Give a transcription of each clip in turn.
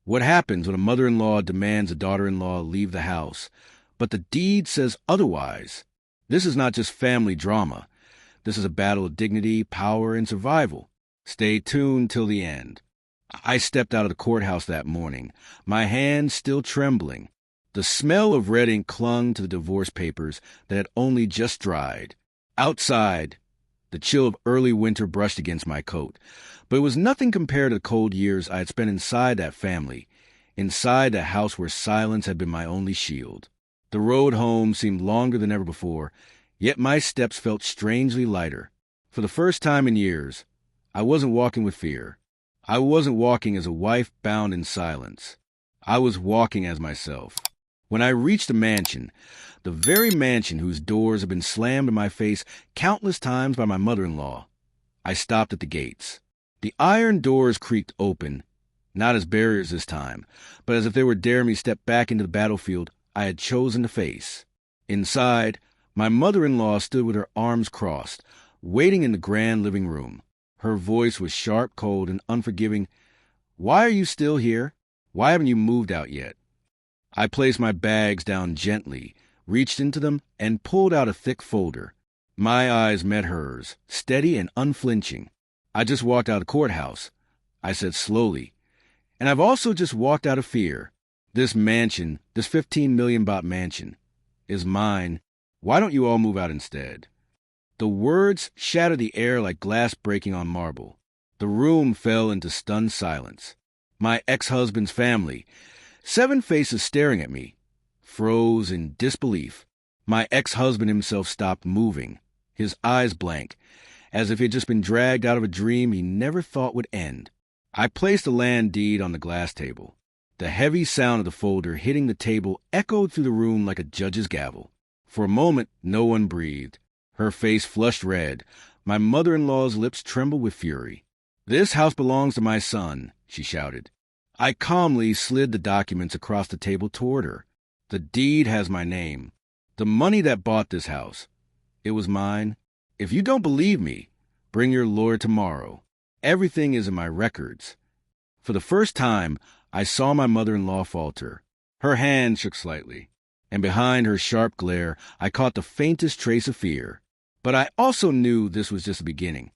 What happens when a mother-in-law demands a daughter-in-law leave the house, but the deed says otherwise? This is not just family drama. This is a battle of dignity, power, and survival. Stay tuned till the end. I stepped out of the courthouse that morning, my hands still trembling. The smell of red ink clung to the divorce papers that had only just dried. Outside, the chill of early winter brushed against my coat, but it was nothing compared to the cold years I had spent inside that family, inside that house where silence had been my only shield. The road home seemed longer than ever before, yet my steps felt strangely lighter. For the first time in years, I wasn't walking with fear. I wasn't walking as a wife bound in silence. I was walking as myself. When I reached the mansion, the very mansion whose doors had been slammed in my face countless times by my mother-in-law, I stopped at the gates. The iron doors creaked open, not as barriers this time, but as if they were daring me step back into the battlefield I had chosen to face. Inside, my mother-in-law stood with her arms crossed, waiting in the grand living room. Her voice was sharp, cold, and unforgiving. "Why are you still here? Why haven't you moved out yet?" I placed my bags down gently, reached into them, and pulled out a thick folder. My eyes met hers, steady and unflinching. "I just walked out of the courthouse," I said slowly. "And I've also just walked out of fear. This mansion, this 15 million baht mansion, is mine. Why don't you all move out instead?" The words shattered the air like glass breaking on marble. The room fell into stunned silence. My ex-husband's family, 7 faces staring at me, froze in disbelief. My ex-husband himself stopped moving, his eyes blank, as if he had just been dragged out of a dream he never thought would end. I placed the land deed on the glass table. The heavy sound of the folder hitting the table echoed through the room like a judge's gavel. For a moment, no one breathed. Her face flushed red. My mother-in-law's lips trembled with fury. "This house belongs to my son," she shouted. I calmly slid the documents across the table toward her. "The deed has my name. The money that bought this house. It was mine. If you don't believe me, bring your lawyer tomorrow. Everything is in my records." For the first time, I saw my mother-in-law falter. Her hand shook slightly, and behind her sharp glare, I caught the faintest trace of fear. But I also knew this was just the beginning.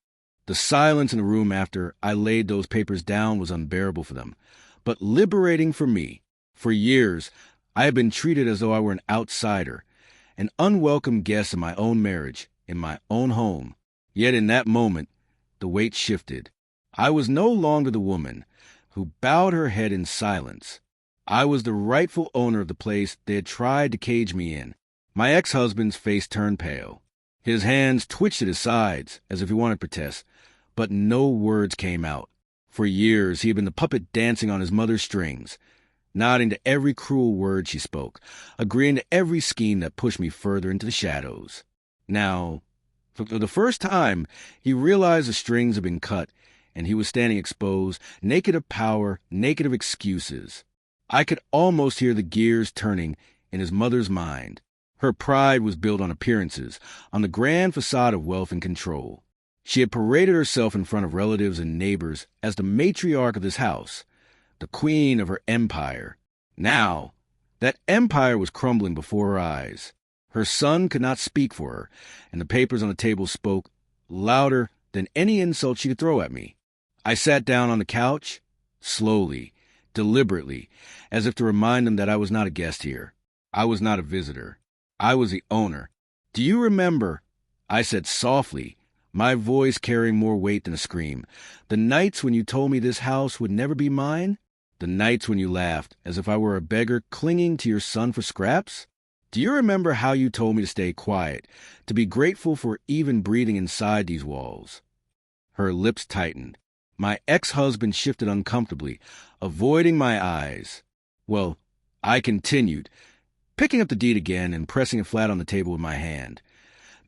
The silence in the room after I laid those papers down was unbearable for them, but liberating for me. For years, I had been treated as though I were an outsider, an unwelcome guest in my own marriage, in my own home. Yet in that moment, the weight shifted. I was no longer the woman who bowed her head in silence. I was the rightful owner of the place they had tried to cage me in. My ex-husband's face turned pale. His hands twitched at his sides, as if he wanted to protest, but no words came out. For years, he had been the puppet dancing on his mother's strings, nodding to every cruel word she spoke, agreeing to every scheme that pushed me further into the shadows. Now, for the first time, he realized the strings had been cut, and he was standing exposed, naked of power, naked of excuses. I could almost hear the gears turning in his mother's mind. Her pride was built on appearances, on the grand facade of wealth and control. She had paraded herself in front of relatives and neighbors as the matriarch of this house, the queen of her empire. Now, that empire was crumbling before her eyes. Her son could not speak for her, and the papers on the table spoke louder than any insult she could throw at me. I sat down on the couch, slowly, deliberately, as if to remind them that I was not a guest here. I was not a visitor. I was the owner. "Do you remember," I said softly, my voice carrying more weight than a scream, "the nights when you told me this house would never be mine? The nights when you laughed as if I were a beggar clinging to your son for scraps? Do you remember how you told me to stay quiet, to be grateful for even breathing inside these walls?" Her lips tightened. My ex-husband shifted uncomfortably, avoiding my eyes. "Well," I continued, picking up the deed again and pressing it flat on the table with my hand,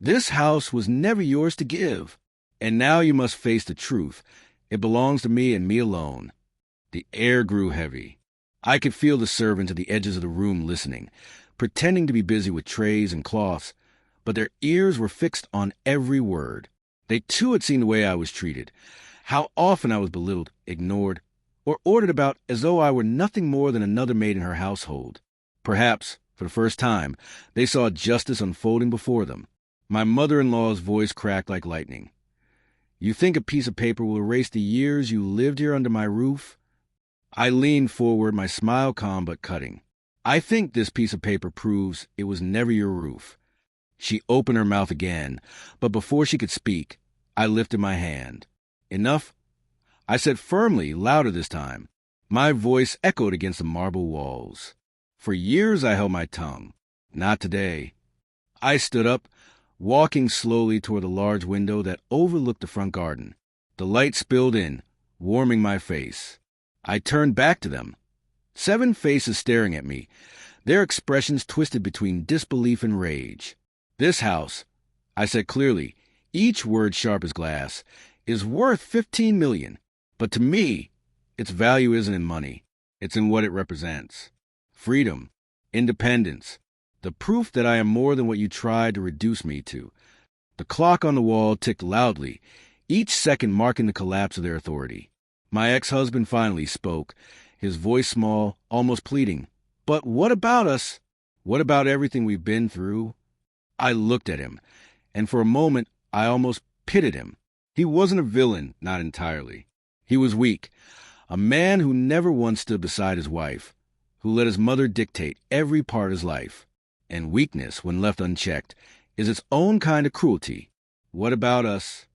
"this house was never yours to give. And now you must face the truth. It belongs to me and me alone." The air grew heavy. I could feel the servants at the edges of the room listening, pretending to be busy with trays and cloths, but their ears were fixed on every word. They too had seen the way I was treated, how often I was belittled, ignored, or ordered about as though I were nothing more than another maid in her household. Perhaps, for the first time, they saw justice unfolding before them. My mother-in-law's voice cracked like lightning. You think a piece of paper will erase the years you lived here under my roof? I leaned forward, my smile calm but cutting. I think this piece of paper proves it was never your roof. She opened her mouth again, but before she could speak, I lifted my hand. Enough? I said firmly, louder this time. My voice echoed against the marble walls. For years I held my tongue. Not today. I stood up, walking slowly toward the large window that overlooked the front garden. The light spilled in, warming my face. I turned back to them. 7 faces staring at me, their expressions twisted between disbelief and rage. This house, I said clearly, each word sharp as glass, is worth $15 million. But to me, its value isn't in money. It's in what it represents. Freedom, independence, the proof that I am more than what you tried to reduce me to. The clock on the wall ticked loudly, each second marking the collapse of their authority. My ex-husband finally spoke, his voice small, almost pleading. But what about us? What about everything we've been through? I looked at him, and for a moment I almost pitied him. He wasn't a villain, not entirely. He was weak, a man who never once stood beside his wife, who let his mother dictate every part of his life. And weakness, when left unchecked, is its own kind of cruelty. What about us?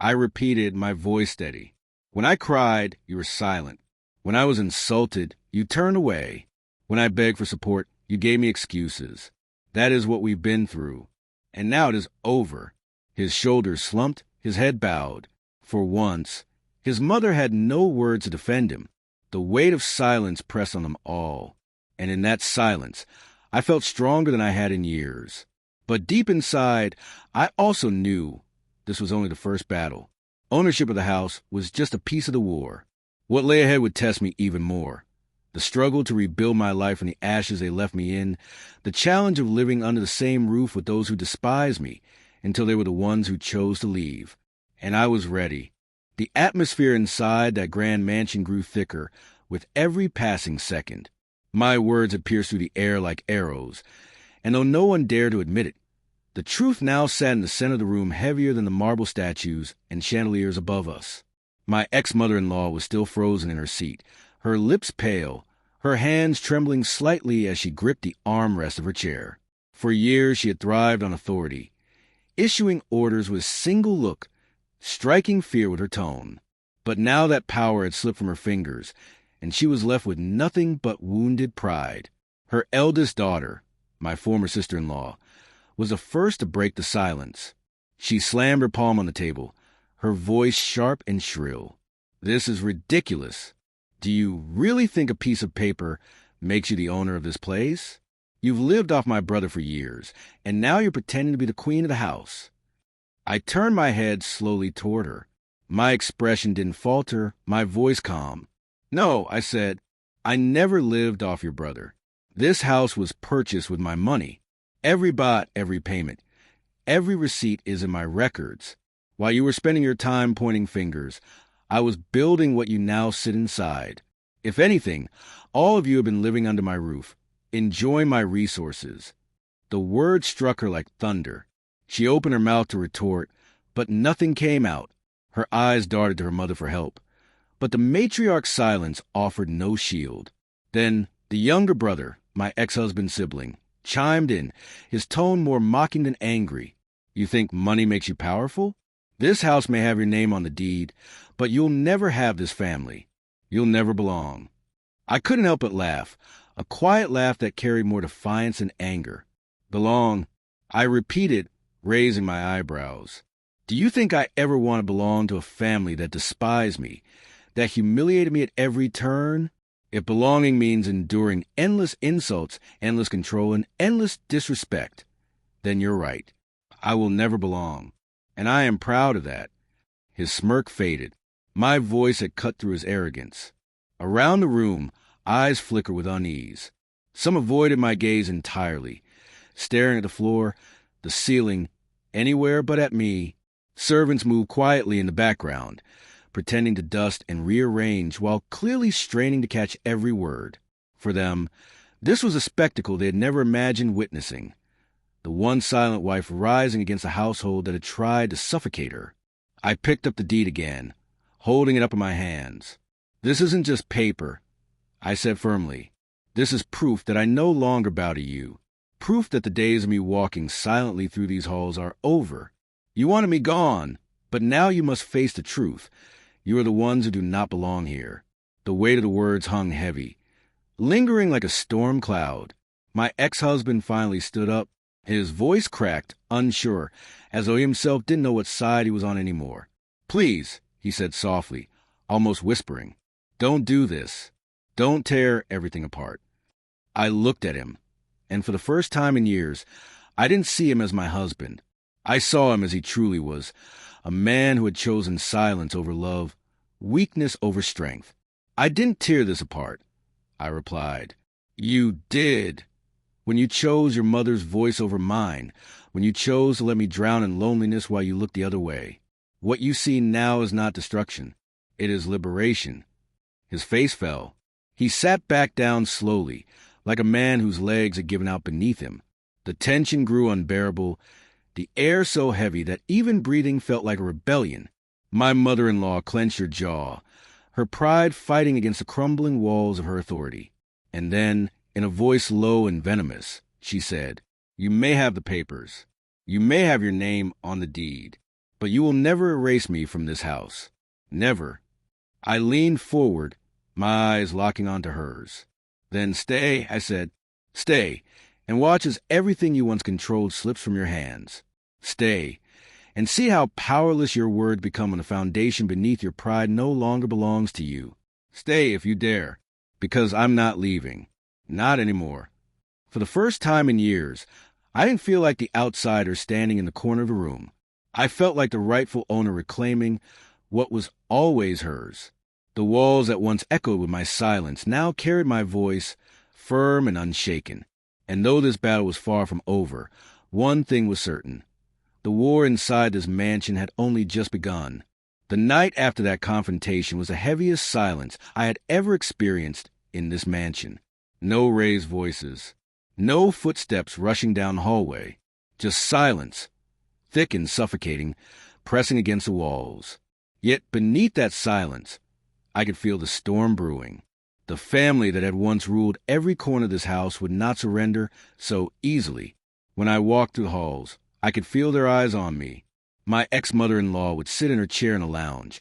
I repeated, my voice steady. When I cried, you were silent. When I was insulted, you turned away. When I begged for support, you gave me excuses. That is what we've been through. And now it is over. His shoulders slumped, his head bowed. For once, his mother had no words to defend him. The weight of silence pressed on them all. And in that silence, I felt stronger than I had in years. But deep inside, I also knew this was only the first battle. Ownership of the house was just a piece of the war. What lay ahead would test me even more. The struggle to rebuild my life from the ashes they left me in, the challenge of living under the same roof with those who despised me until they were the ones who chose to leave. And I was ready. The atmosphere inside that grand mansion grew thicker with every passing second. My words had pierced through the air like arrows, and though no one dared to admit it, the truth now sat in the center of the room heavier than the marble statues and chandeliers above us. My ex-mother-in-law was still frozen in her seat, her lips pale, her hands trembling slightly as she gripped the armrest of her chair. For years she had thrived on authority, issuing orders with a single look, striking fear with her tone. But now that power had slipped from her fingers, and she was left with nothing but wounded pride. Her eldest daughter, my former sister-in-law, was the first to break the silence. She slammed her palm on the table, her voice sharp and shrill. This is ridiculous. Do you really think a piece of paper makes you the owner of this place? You've lived off my brother for years, and now you're pretending to be the queen of the house. I turned my head slowly toward her. My expression didn't falter, my voice calm. No, I said, I never lived off your brother. This house was purchased with my money. Every baht, every payment, every receipt is in my records. While you were spending your time pointing fingers, I was building what you now sit inside. If anything, all of you have been living under my roof, enjoying my resources. The words struck her like thunder. She opened her mouth to retort, but nothing came out. Her eyes darted to her mother for help. But the matriarch's silence offered no shield. Then the younger brother, my ex-husband's sibling, chimed in, his tone more mocking than angry. You think money makes you powerful? This house may have your name on the deed, but you'll never have this family. You'll never belong. I couldn't help but laugh, a quiet laugh that carried more defiance and anger. Belong, I repeated, raising my eyebrows. Do you think I ever want to belong to a family that despised me, that humiliated me at every turn? If belonging means enduring endless insults, endless control, and endless disrespect, then you're right. I will never belong, and I am proud of that. His smirk faded. My voice had cut through his arrogance. Around the room, eyes flickered with unease. Some avoided my gaze entirely, staring at the floor, the ceiling, anywhere but at me. Servants moved quietly in the background, pretending to dust and rearrange while clearly straining to catch every word. For them, this was a spectacle they had never imagined witnessing. The one silent wife rising against a household that had tried to suffocate her. I picked up the deed again, holding it up in my hands. "This isn't just paper," I said firmly. "This is proof that I no longer bow to you. Proof that the days of me walking silently through these halls are over. You wanted me gone, but now you must face the truth. You are the ones who do not belong here." The weight of the words hung heavy, lingering like a storm cloud. My ex-husband finally stood up, his voice cracked, unsure, as though he himself didn't know what side he was on anymore. "Please," he said softly, almost whispering, "don't do this. Don't tear everything apart." I looked at him, and for the first time in years, I didn't see him as my husband. I saw him as he truly was, a man who had chosen silence over love, weakness over strength. "I didn't tear this apart," I replied. "You did. When you chose your mother's voice over mine, when you chose to let me drown in loneliness while you looked the other way. What you see now is not destruction. It is liberation." His face fell. He sat back down slowly, like a man whose legs had given out beneath him. The tension grew unbearable, the air so heavy that even breathing felt like a rebellion. My mother-in-law clenched her jaw, her pride fighting against the crumbling walls of her authority. And then, in a voice low and venomous, she said, "You may have the papers. You may have your name on the deed. But you will never erase me from this house. Never." I leaned forward, my eyes locking onto hers. "Then stay," I said. "Stay, and watch as everything you once controlled slips from your hands. Stay, and see how powerless your words become when the foundation beneath your pride no longer belongs to you. Stay if you dare, because I'm not leaving. Not anymore." For the first time in years, I didn't feel like the outsider standing in the corner of the room. I felt like the rightful owner reclaiming what was always hers. The walls that once echoed with my silence now carried my voice, firm and unshaken. And though this battle was far from over, one thing was certain. The war inside this mansion had only just begun. The night after that confrontation was the heaviest silence I had ever experienced in this mansion. No raised voices. No footsteps rushing down the hallway. Just silence, thick and suffocating, pressing against the walls. Yet beneath that silence, I could feel the storm brewing. The family that had once ruled every corner of this house would not surrender so easily. When I walked through the halls, I could feel their eyes on me. My ex-mother-in-law would sit in her chair in a lounge,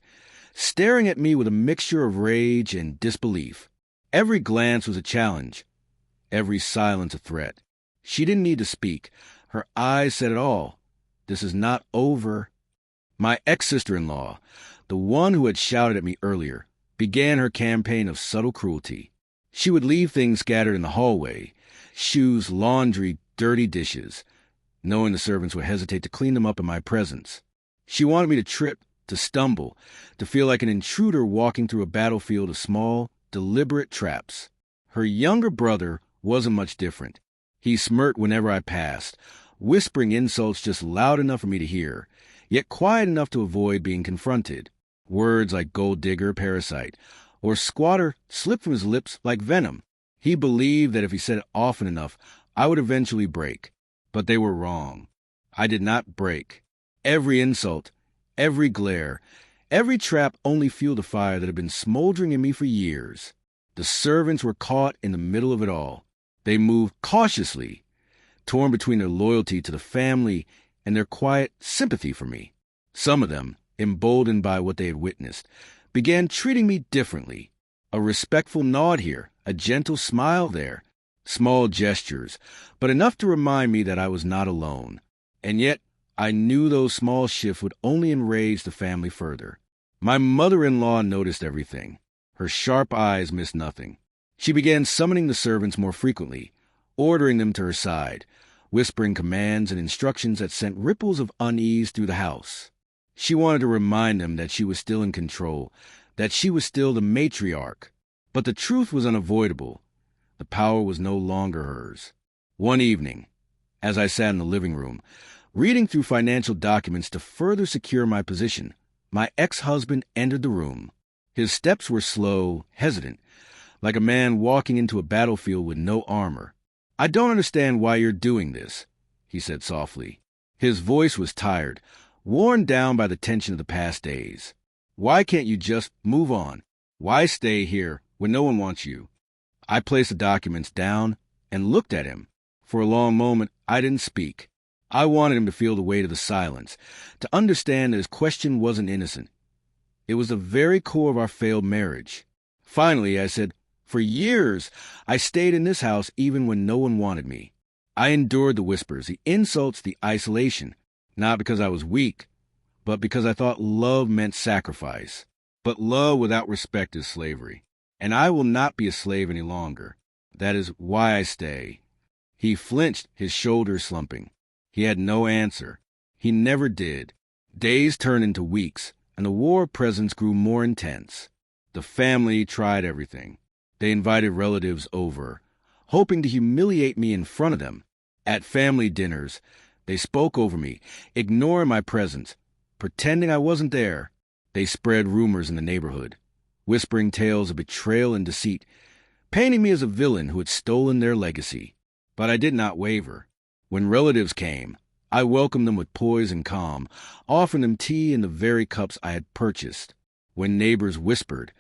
staring at me with a mixture of rage and disbelief. Every glance was a challenge, every silence a threat. She didn't need to speak. Her eyes said it all. This is not over. My ex-sister-in-law, the one who had shouted at me earlier, began her campaign of subtle cruelty. She would leave things scattered in the hallway, shoes, laundry, dirty dishes, knowing the servants would hesitate to clean them up in my presence. She wanted me to trip, to stumble, to feel like an intruder walking through a battlefield of small, deliberate traps. Her younger brother wasn't much different. He smirked whenever I passed, whispering insults just loud enough for me to hear, yet quiet enough to avoid being confronted. Words like gold digger, parasite, or squatter slipped from his lips like venom. He believed that if he said it often enough, I would eventually break. But they were wrong. I did not break. Every insult, every glare, every trap only fueled a fire that had been smoldering in me for years. The servants were caught in the middle of it all. They moved cautiously, torn between their loyalty to the family and their quiet sympathy for me. Some of them, emboldened by what they had witnessed, began treating me differently. A respectful nod here, a gentle smile there, small gestures, but enough to remind me that I was not alone. And yet, I knew those small shifts would only enrage the family further. My mother-in-law noticed everything. Her sharp eyes missed nothing. She began summoning the servants more frequently, ordering them to her side, whispering commands and instructions that sent ripples of unease through the house. She wanted to remind them that she was still in control, that she was still the matriarch. But the truth was unavoidable. The power was no longer hers. One evening, as I sat in the living room, reading through financial documents to further secure my position, My ex-husband entered the room. His steps were slow, hesitant, like a man walking into a battlefield with no armor. "I don't understand why you're doing this," he said softly. His voice was tired, worn down by the tension of the past days. "Why can't you just move on? Why stay here when no one wants you?" I placed the documents down and looked at him. For a long moment, I didn't speak. I wanted him to feel the weight of the silence, to understand that his question wasn't innocent. It was the very core of our failed marriage. Finally, I said, "For years, I stayed in this house even when no one wanted me. I endured the whispers, the insults, the isolation, not because I was weak, but because I thought love meant sacrifice. But love without respect is slavery, and I will not be a slave any longer. That is why I stay." He flinched, his shoulders slumping. He had no answer. He never did. Days turned into weeks, and the war of presence grew more intense. The family tried everything. They invited relatives over, hoping to humiliate me in front of them. At family dinners, they spoke over me, ignoring my presence, pretending I wasn't there. They spread rumors in the neighborhood, whispering tales of betrayal and deceit, painting me as a villain who had stolen their legacy. But I did not waver. When relatives came, I welcomed them with poise and calm, offering them tea in the very cups I had purchased. When neighbors whispered,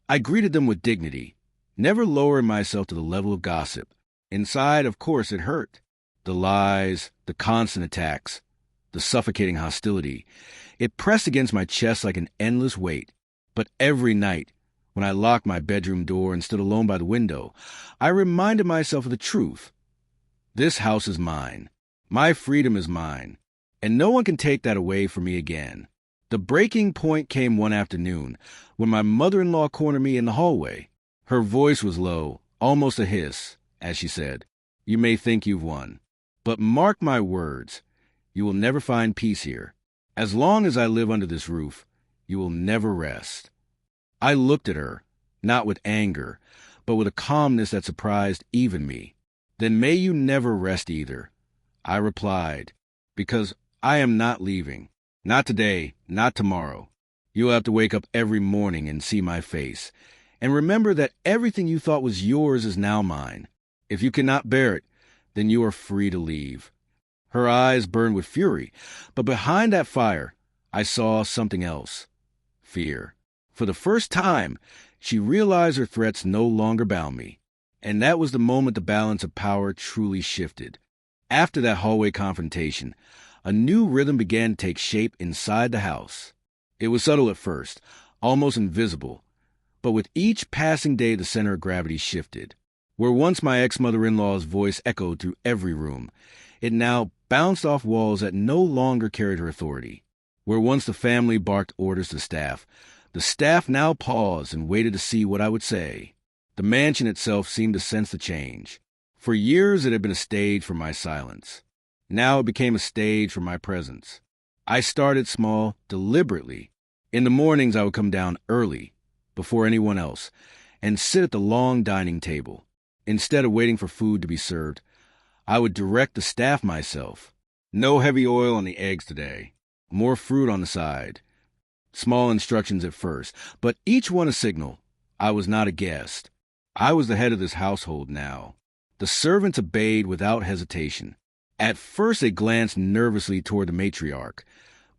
I greeted them with dignity, never lowering myself to the level of gossip. Inside, of course, it hurt. The lies, the constant attacks, the suffocating hostility. It pressed against my chest like an endless weight. But every night, when I locked my bedroom door and stood alone by the window, I reminded myself of the truth. This house is mine. My freedom is mine. And no one can take that away from me again. The breaking point came one afternoon when my mother-in-law cornered me in the hallway. Her voice was low, almost a hiss, as she said, "You may think you've won, but mark my words, you will never find peace here. As long as I live under this roof, you will never rest." I looked at her, not with anger, but with a calmness that surprised even me. "Then may you never rest either," I replied, "because I am not leaving. Not today, not tomorrow. You'll have to wake up every morning and see my face. And remember that everything you thought was yours is now mine. If you cannot bear it, then you are free to leave." Her eyes burned with fury, but behind that fire, I saw something else. Fear. For the first time, she realized her threats no longer bound me. And that was the moment the balance of power truly shifted. After that hallway confrontation, a new rhythm began to take shape inside the house. It was subtle at first, almost invisible, but with each passing day the center of gravity shifted. Where once my ex-mother-in-law's voice echoed through every room, it now bounced off walls that no longer carried her authority. Where once the family barked orders to staff, the staff now paused and waited to see what I would say. The mansion itself seemed to sense the change. For years it had been a stage for my silence. Now it became a stage for my presence. I started small, deliberately. In the mornings I would come down early, before anyone else, and sit at the long dining table. Instead of waiting for food to be served, I would direct the staff myself. No heavy oil on the eggs today. More fruit on the side. Small instructions at first, but each one a signal. I was not a guest. I was the head of this household now. The servants obeyed without hesitation. At first they glanced nervously toward the matriarch,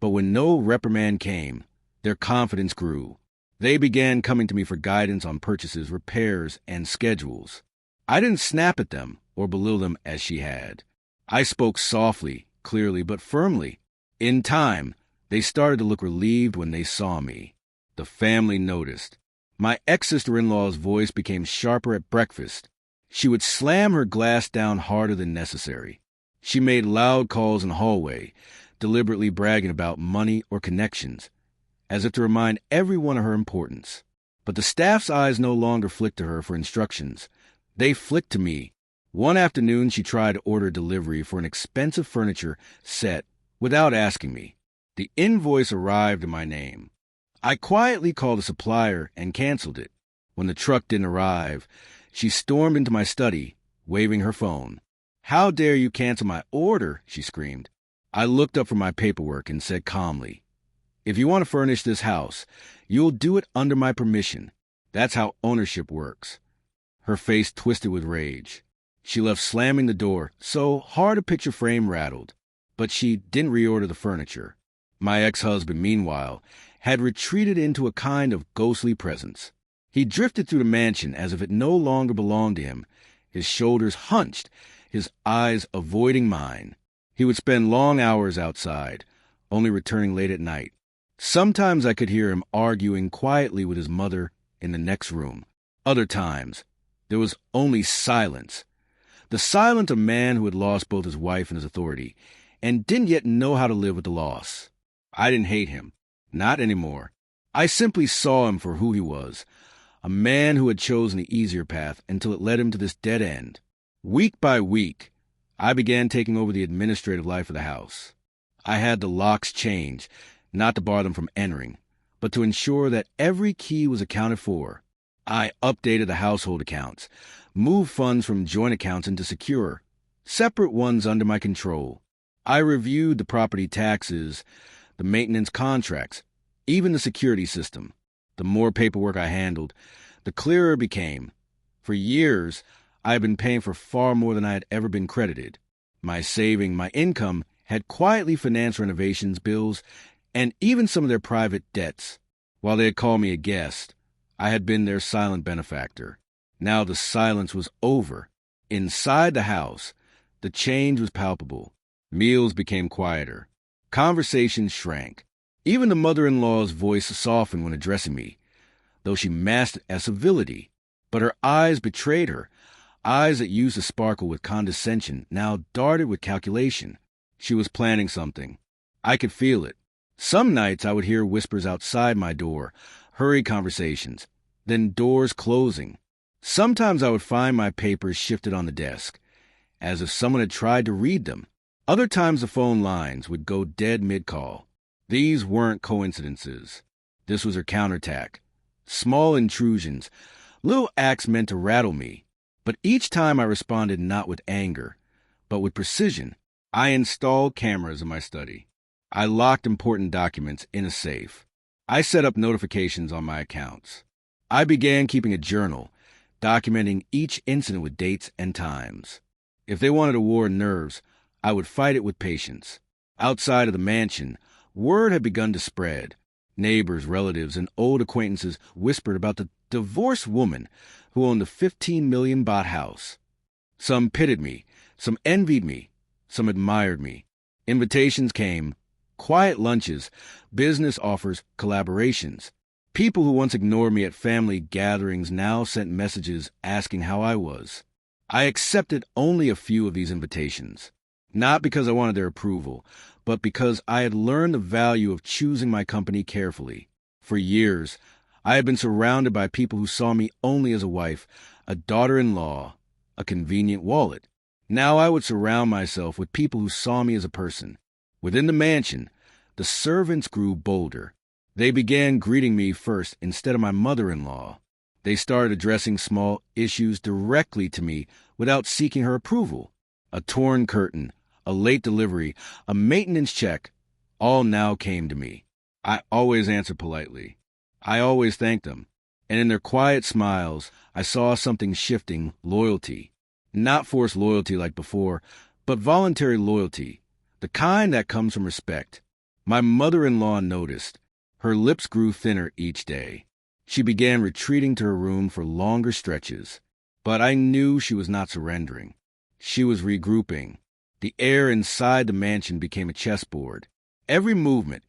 but when no reprimand came, their confidence grew. They began coming to me for guidance on purchases, repairs, and schedules. I didn't snap at them or belittle them as she had. I spoke softly, clearly, but firmly. In time, they started to look relieved when they saw me. The family noticed. My ex-sister-in-law's voice became sharper at breakfast. She would slam her glass down harder than necessary. She made loud calls in the hallway, deliberately bragging about money or connections, as if to remind everyone of her importance. But the staff's eyes no longer flicked to her for instructions. They flicked to me. One afternoon she tried to order delivery for an expensive furniture set without asking me. The invoice arrived in my name. I quietly called a supplier and canceled it. When the truck didn't arrive, she stormed into my study, waving her phone. "How dare you cancel my order?" she screamed. I looked up from my paperwork and said calmly, If you want to furnish this house, you'll do it under my permission. That's how ownership works." Her face twisted with rage. She left slamming the door, so hard a picture frame rattled. But she didn't reorder the furniture. My ex-husband, meanwhile, had retreated into a kind of ghostly presence. He drifted through the mansion as if it no longer belonged to him, his shoulders hunched, his eyes avoiding mine. He would spend long hours outside, only returning late at night. Sometimes I could hear him arguing quietly with his mother in the next room. Other times, there was only silence. The silence of a man who had lost both his wife and his authority, and didn't yet know how to live with the loss. I didn't hate him. Not anymore. I simply saw him for who he was, a man who had chosen the easier path until it led him to this dead end. Week by week, I began taking over the administrative life of the house. I had the locks changed, not to bar them from entering, but to ensure that every key was accounted for. I updated the household accounts, moved funds from joint accounts into secure, separate ones under my control. I reviewed the property taxes, the maintenance contracts, even the security system. The more paperwork I handled, the clearer it became. For years, I had been paying for far more than I had ever been credited. My saving, my income, had quietly financed renovations, bills, and even some of their private debts. While they had called me a guest, I had been their silent benefactor. Now the silence was over. Inside the house, the change was palpable. Meals became quieter. Conversations shrank. Even the mother-in-law's voice softened when addressing me, though she masked it as civility. But her eyes betrayed her. Eyes that used to sparkle with condescension now darted with calculation. She was planning something. I could feel it. Some nights I would hear whispers outside my door, hurried conversations, then doors closing. Sometimes I would find my papers shifted on the desk, as if someone had tried to read them. Other times the phone lines would go dead mid-call. These weren't coincidences. This was her counterattack. Small intrusions, little acts meant to rattle me. But each time I responded not with anger, but with precision. I installed cameras in my study. I locked important documents in a safe. I set up notifications on my accounts. I began keeping a journal, documenting each incident with dates and times. If they wanted to war nerves, I would fight it with patience. Outside of the mansion, word had begun to spread. Neighbors, relatives, and old acquaintances whispered about the divorced woman who owned the 15 million baht house. Some pitied me, some envied me, some admired me. Invitations came, quiet lunches, business offers, collaborations. People who once ignored me at family gatherings now sent messages asking how I was. I accepted only a few of these invitations, not because I wanted their approval, but because I had learned the value of choosing my company carefully. For years, I had been surrounded by people who saw me only as a wife, a daughter-in-law, a convenient wallet. Now I would surround myself with people who saw me as a person. Within the mansion, the servants grew bolder. They began greeting me first instead of my mother-in-law. They started addressing small issues directly to me without seeking her approval. A torn curtain, a late delivery, a maintenance check, all now came to me. I always answered politely. I always thanked them. And in their quiet smiles, I saw something shifting: loyalty. Not forced loyalty like before, but voluntary loyalty, the kind that comes from respect. My mother-in-law noticed. Her lips grew thinner each day. She began retreating to her room for longer stretches. But I knew she was not surrendering. She was regrouping. The air inside the mansion became a chessboard. Every movement,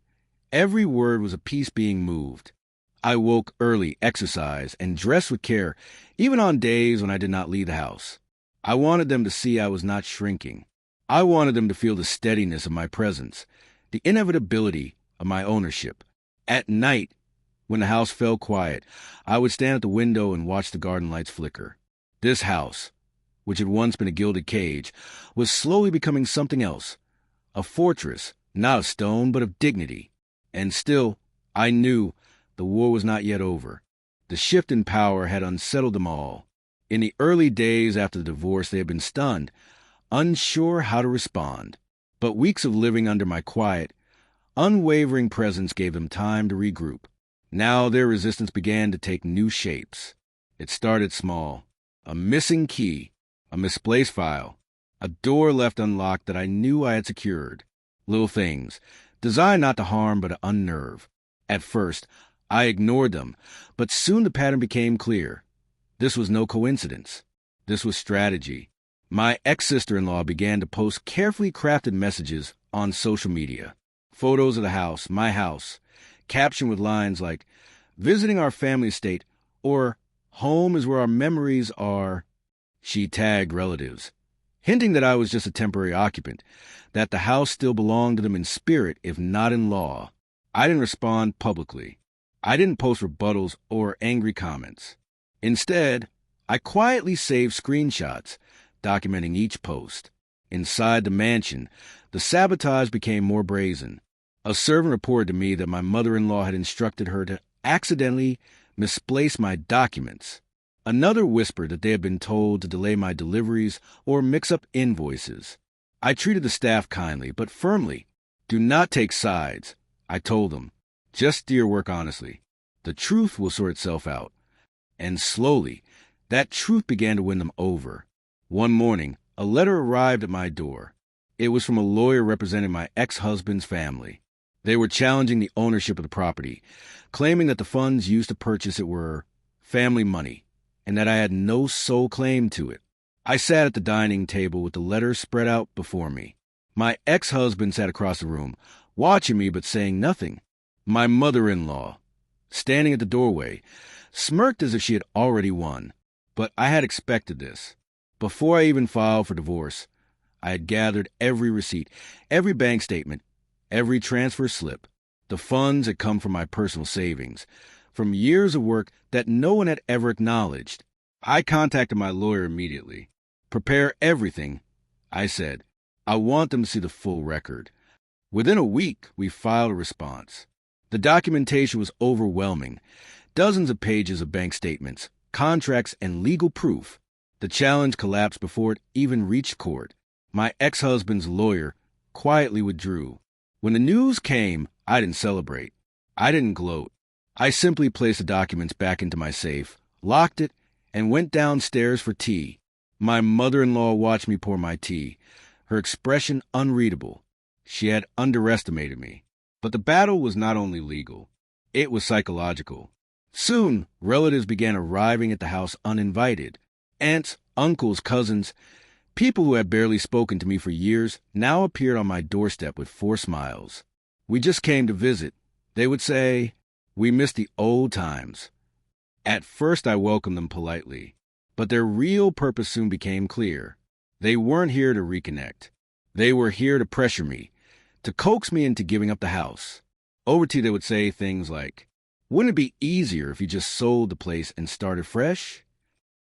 every word was a piece being moved. I woke early, exercised, and dressed with care, even on days when I did not leave the house. I wanted them to see I was not shrinking. I wanted them to feel the steadiness of my presence, the inevitability of my ownership. At night, when the house fell quiet, I would stand at the window and watch the garden lights flicker. This house, which had once been a gilded cage, was slowly becoming something else. A fortress, not of stone, but of dignity. And still, I knew the war was not yet over. The shift in power had unsettled them all. In the early days after the divorce, they had been stunned, unsure how to respond. But weeks of living under my quiet, Unwavering presence gave them time to regroup. Now their resistance began to take new shapes. It started small. A missing key, a misplaced file, a door left unlocked that I knew I had secured. Little things, designed not to harm but to unnerve. At first, I ignored them, but soon the pattern became clear. This was no coincidence. This was strategy. My ex-sister-in-law began to post carefully crafted messages on social media. Photos of the house, my house, captioned with lines like, "Visiting our family estate," or "Home is where our memories are." She tagged relatives, hinting that I was just a temporary occupant, that the house still belonged to them in spirit, if not in law. I didn't respond publicly. I didn't post rebuttals or angry comments. Instead, I quietly saved screenshots, documenting each post. Inside the mansion, the sabotage became more brazen. A servant reported to me that my mother-in-law had instructed her to accidentally misplace my documents. Another whispered that they had been told to delay my deliveries or mix up invoices. I treated the staff kindly, but firmly. "Do not take sides," I told them. "Just do your work honestly. The truth will sort itself out." And slowly, that truth began to win them over. One morning, a letter arrived at my door. It was from a lawyer representing my ex-husband's family. They were challenging the ownership of the property, claiming that the funds used to purchase it were family money, and that I had no sole claim to it. I sat at the dining table with the letter spread out before me. My ex-husband sat across the room, watching me but saying nothing. My mother-in-law, standing at the doorway, smirked as if she had already won. But I had expected this. Before I even filed for divorce, I had gathered every receipt, every bank statement, every transfer slip. The funds had come from my personal savings, from years of work that no one had ever acknowledged. I contacted my lawyer immediately. "Prepare everything," I said. "I want them to see the full record." Within a week, we filed a response. The documentation was overwhelming. Dozens of pages of bank statements, contracts, and legal proof. The challenge collapsed before it even reached court. My ex-husband's lawyer quietly withdrew. When the news came, I didn't celebrate. I didn't gloat. I simply placed the documents back into my safe, locked it, and went downstairs for tea. My mother-in-law watched me pour my tea, her expression unreadable. She had underestimated me. But the battle was not only legal. It was psychological. Soon, relatives began arriving at the house uninvited. Aunts, uncles, cousins, people who had barely spoken to me for years now appeared on my doorstep with 4 smiles. "We just came to visit," they would say. "We miss the old times." At first I welcomed them politely, but their real purpose soon became clear. They weren't here to reconnect. They were here to pressure me, to coax me into giving up the house. Over tea they would say things like, "Wouldn't it be easier if you just sold the place and started fresh?"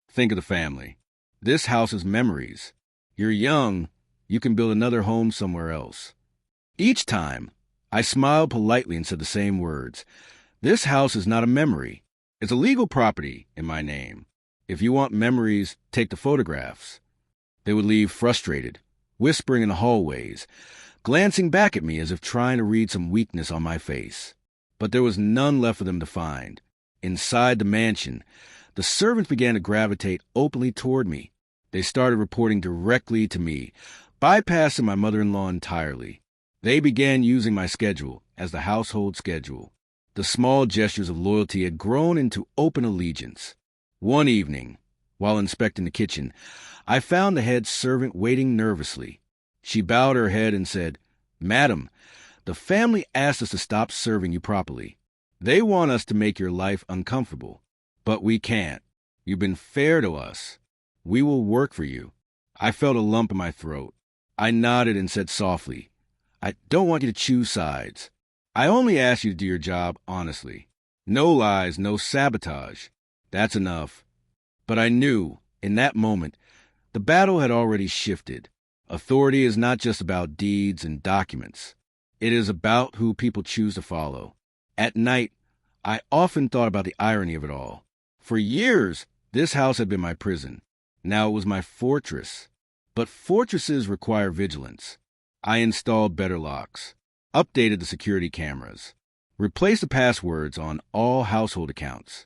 Think of the family. This house is memories. You're young, you can build another home somewhere else. Each time, I smiled politely and said the same words. This house is not a memory. It's a legal property in my name. If you want memories, take the photographs. They would leave frustrated, whispering in the hallways, glancing back at me as if trying to read some weakness on my face. But there was none left for them to find. Inside the mansion, the servants began to gravitate openly toward me. They started reporting directly to me, bypassing my mother-in-law entirely. They began using my schedule as the household schedule. The small gestures of loyalty had grown into open allegiance. One evening, while inspecting the kitchen, I found the head servant waiting nervously. She bowed her head and said, "Madam, the family asked us to stop serving you properly. They want us to make your life uncomfortable. But we can't. You've been fair to us. We will work for you." I felt a lump in my throat. I nodded and said softly, "I don't want you to choose sides. I only ask you to do your job honestly. No lies, no sabotage. That's enough." But I knew, in that moment, the battle had already shifted. Authority is not just about deeds and documents. It is about who people choose to follow. At night, I often thought about the irony of it all. For years, this house had been my prison. Now it was my fortress. But fortresses require vigilance. I installed better locks. updated the security cameras, replaced the passwords on all household accounts.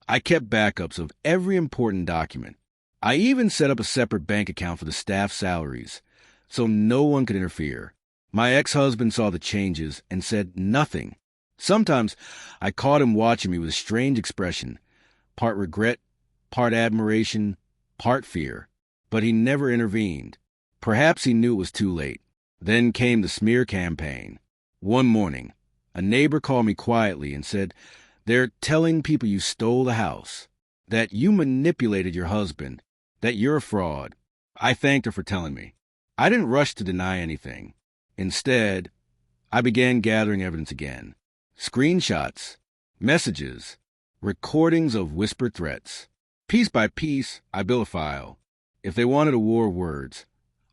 I kept backups of every important document. I even set up a separate bank account for the staff's salaries, so no one could interfere. My ex-husband saw the changes and said nothing. Sometimes I caught him watching me with a strange expression, part regret, part admiration, part fear. But he never intervened. Perhaps he knew it was too late. Then came the smear campaign. One morning, a neighbor called me quietly and said, "They're telling people you stole the house, that you manipulated your husband, that you're a fraud." I thanked her for telling me. I didn't rush to deny anything. Instead, I began gathering evidence again. Screenshots, messages, recordings of whispered threats. Piece by piece, I built a file. If they wanted a war of words,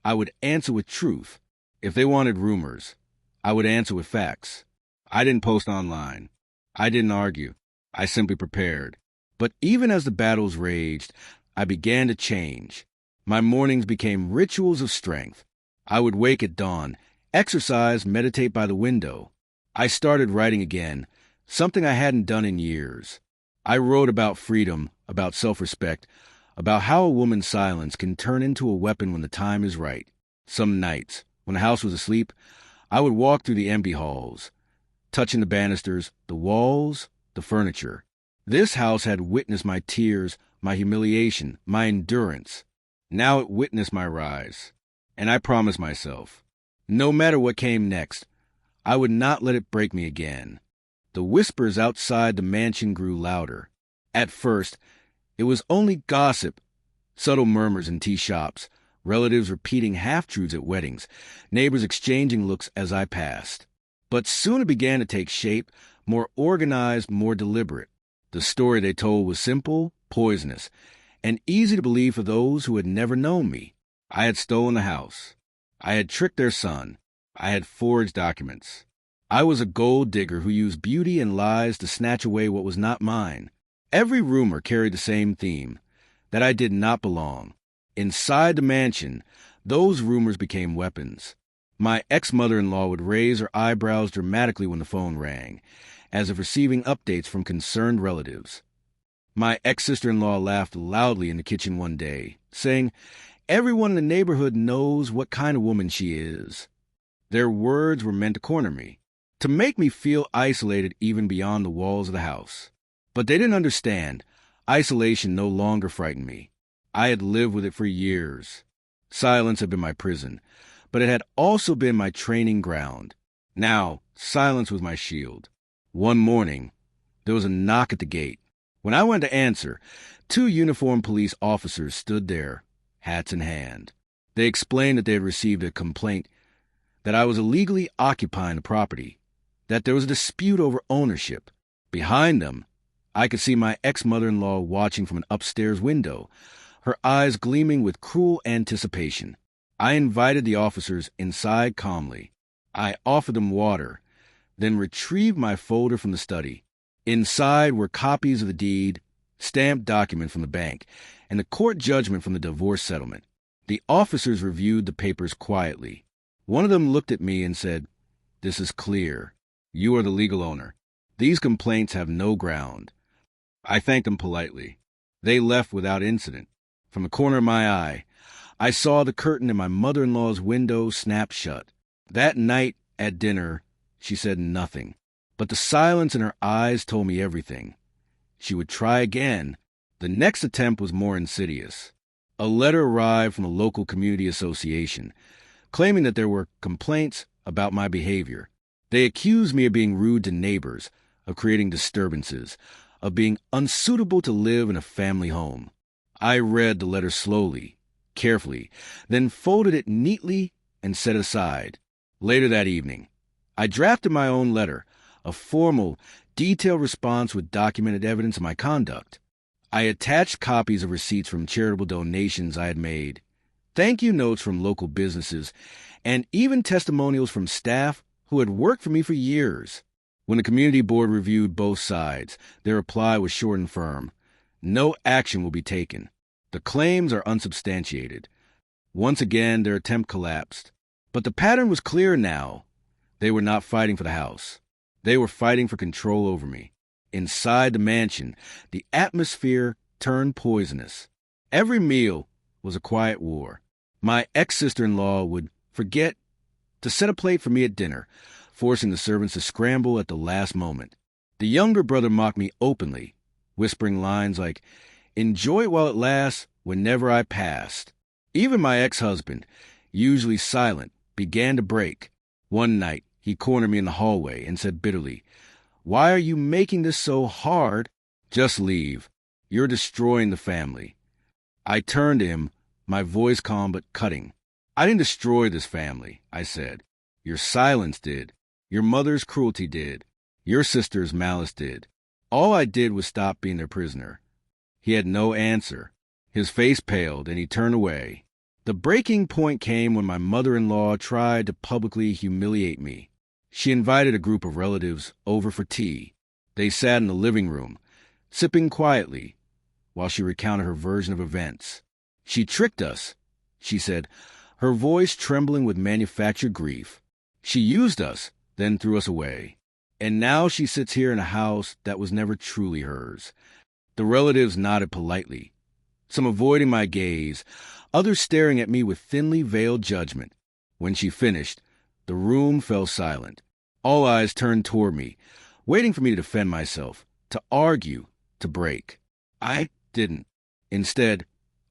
I would answer with truth. If they wanted rumors, I would answer with facts. I didn't post online. I didn't argue. I simply prepared. But even as the battles raged, I began to change. My mornings became rituals of strength. I would wake at dawn, exercise, meditate by the window. I started writing again, something I hadn't done in years. I wrote about freedom, about self-respect, about how a woman's silence can turn into a weapon when the time is right. Some nights, when the house was asleep, I would walk through the empty halls, touching the banisters, the walls, the furniture. This house had witnessed my tears, my humiliation, my endurance. Now it witnessed my rise. And I promised myself, no matter what came next, I would not let it break me again. The whispers outside the mansion grew louder. At first, it was only gossip, subtle murmurs in tea shops, relatives repeating half-truths at weddings, neighbors exchanging looks as I passed. But soon it began to take shape, more organized, more deliberate. The story they told was simple, poisonous, and easy to believe for those who had never known me. I had stolen the house. I had tricked their son. I had forged documents. I was a gold digger who used beauty and lies to snatch away what was not mine. Every rumor carried the same theme, that I did not belong. Inside the mansion, those rumors became weapons. My ex-mother-in-law would raise her eyebrows dramatically when the phone rang, as if receiving updates from concerned relatives. My ex-sister-in-law laughed loudly in the kitchen one day, saying, "Everyone in the neighborhood knows what kind of woman she is." Their words were meant to corner me, to make me feel isolated even beyond the walls of the house. But they didn't understand. Isolation no longer frightened me. I had lived with it for years. Silence had been my prison, but it had also been my training ground. Now, silence was my shield. One morning, there was a knock at the gate. When I went to answer, 2 uniformed police officers stood there, hats in hand. They explained that they had received a complaint that I was illegally occupying the property, that there was a dispute over ownership. Behind them, I could see my ex-mother-in-law watching from an upstairs window, her eyes gleaming with cruel anticipation. I invited the officers inside calmly. I offered them water, then retrieved my folder from the study. Inside were copies of the deed, stamped document from the bank, and the court judgment from the divorce settlement. The officers reviewed the papers quietly. One of them looked at me and said, "This is clear. You are the legal owner. These complaints have no ground." I thanked them politely. They left without incident. From the corner of my eye, I saw the curtain in my mother-in-law's window snap shut. That night at dinner, she said nothing, but the silence in her eyes told me everything. She would try again. The next attempt was more insidious. A letter arrived from a local community association, claiming that there were complaints about my behavior. They accused me of being rude to neighbors, of creating disturbances, of being unsuitable to live in a family home. I read the letter slowly, carefully, then folded it neatly and set it aside. Later that evening, I drafted my own letter, a formal, detailed response with documented evidence of my conduct. I attached copies of receipts from charitable donations I had made, thank you notes from local businesses, and even testimonials from staff who had worked for me for years. When the community board reviewed both sides, their reply was short and firm. No action will be taken. The claims are unsubstantiated. Once again, their attempt collapsed. But the pattern was clear now. They were not fighting for the house. They were fighting for control over me. Inside the mansion, the atmosphere turned poisonous. Every meal was a quiet war. My ex-sister-in-law would forget to set a plate for me at dinner, forcing the servants to scramble at the last moment. The younger brother mocked me openly, whispering lines like, "Enjoy it while it lasts," whenever I passed. Even my ex-husband, usually silent, began to break. One night, he cornered me in the hallway and said bitterly, "Why are you making this so hard? Just leave. You're destroying the family." I turned to him, my voice calm but cutting. "I didn't destroy this family," I said. "Your silence did. Your mother's cruelty did. Your sister's malice did. All I did was stop being their prisoner." He had no answer. His face paled, and he turned away. The breaking point came when my mother-in-law tried to publicly humiliate me. She invited a group of relatives over for tea. They sat in the living room, sipping quietly, while she recounted her version of events. "She tricked us," she said, her voice trembling with manufactured grief. "She used us, then threw us away. And now she sits here in a house that was never truly hers." The relatives nodded politely, some avoiding my gaze, others staring at me with thinly veiled judgment. When she finished, the room fell silent. All eyes turned toward me, waiting for me to defend myself, to argue, to break. I didn't. Instead,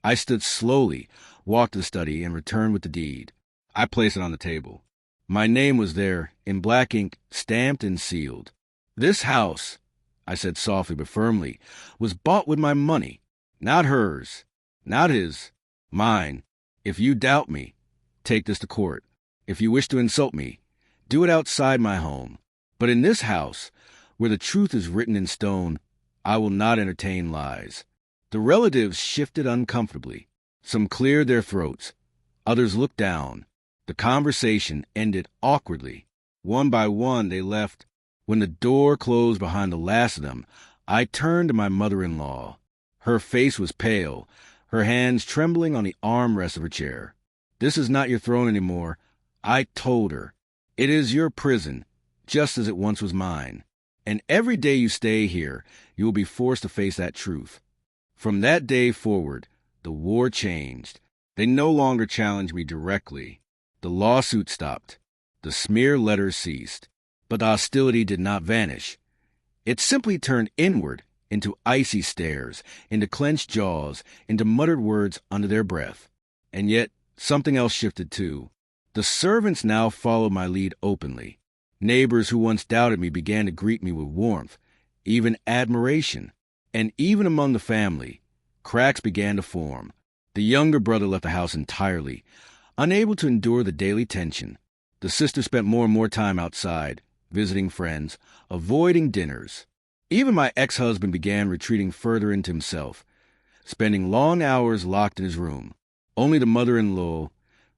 I stood slowly, walked to the study, and returned with the deed. I placed it on the table. My name was there, in black ink, stamped and sealed. "This house," I said softly but firmly, "was bought with my money. Not hers, not his, mine. If you doubt me, take this to court. If you wish to insult me, do it outside my home. But in this house, where the truth is written in stone, I will not entertain lies." The relatives shifted uncomfortably. Some cleared their throats. Others looked down. The conversation ended awkwardly. One by one, they left. When the door closed behind the last of them, I turned to my mother-in-law. Her face was pale, her hands trembling on the armrest of her chair. "This is not your throne anymore," I told her. "It is your prison, just as it once was mine. And every day you stay here, you will be forced to face that truth." From that day forward, the war changed. They no longer challenged me directly. The lawsuit stopped. The smear letters ceased. But the hostility did not vanish. It simply turned inward, into icy stares, into clenched jaws, into muttered words under their breath. And yet, something else shifted too. The servants now followed my lead openly. Neighbors who once doubted me began to greet me with warmth, even admiration. And even among the family, cracks began to form. The younger brother left the house entirely, unable to endure the daily tension. The sister spent more and more time outside, visiting friends, avoiding dinners. Even my ex-husband began retreating further into himself, spending long hours locked in his room. Only the mother-in-law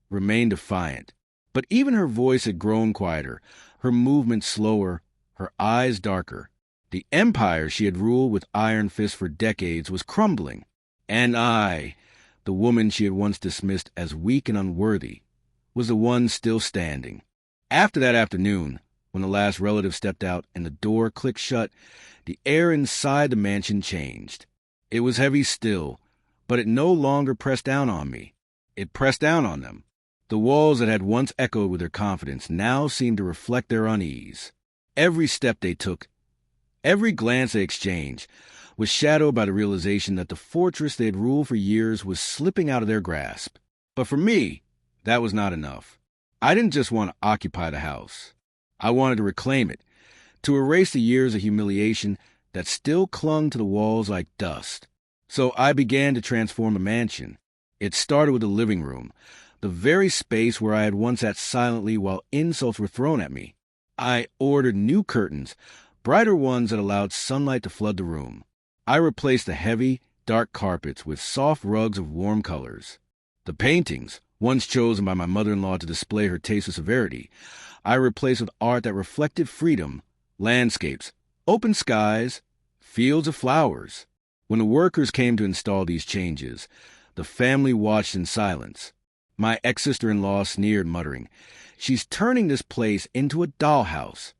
remained defiant. But even her voice had grown quieter, her movements slower, her eyes darker. The empire she had ruled with iron fists for decades was crumbling. And I, the woman she had once dismissed as weak and unworthy, was the one still standing. After that afternoon, when the last relative stepped out and the door clicked shut, the air inside the mansion changed. It was heavy still, but it no longer pressed down on me. It pressed down on them. The walls that had once echoed with their confidence now seemed to reflect their unease. Every step they took, every glance they exchanged, was shadowed by the realization that the fortress they had ruled for years was slipping out of their grasp. But for me, that was not enough. I didn't just want to occupy the house. I wanted to reclaim it, to erase the years of humiliation that still clung to the walls like dust. So I began to transform the mansion. It started with the living room, the very space where I had once sat silently while insults were thrown at me. I ordered new curtains, brighter ones that allowed sunlight to flood the room. I replaced the heavy, dark carpets with soft rugs of warm colors. The paintings, once chosen by my mother-in-law to display her taste of severity, I replaced with art that reflected freedom, landscapes, open skies, fields of flowers. When the workers came to install these changes, the family watched in silence. My ex-sister-in-law sneered, muttering, "She's turning this place into a dollhouse."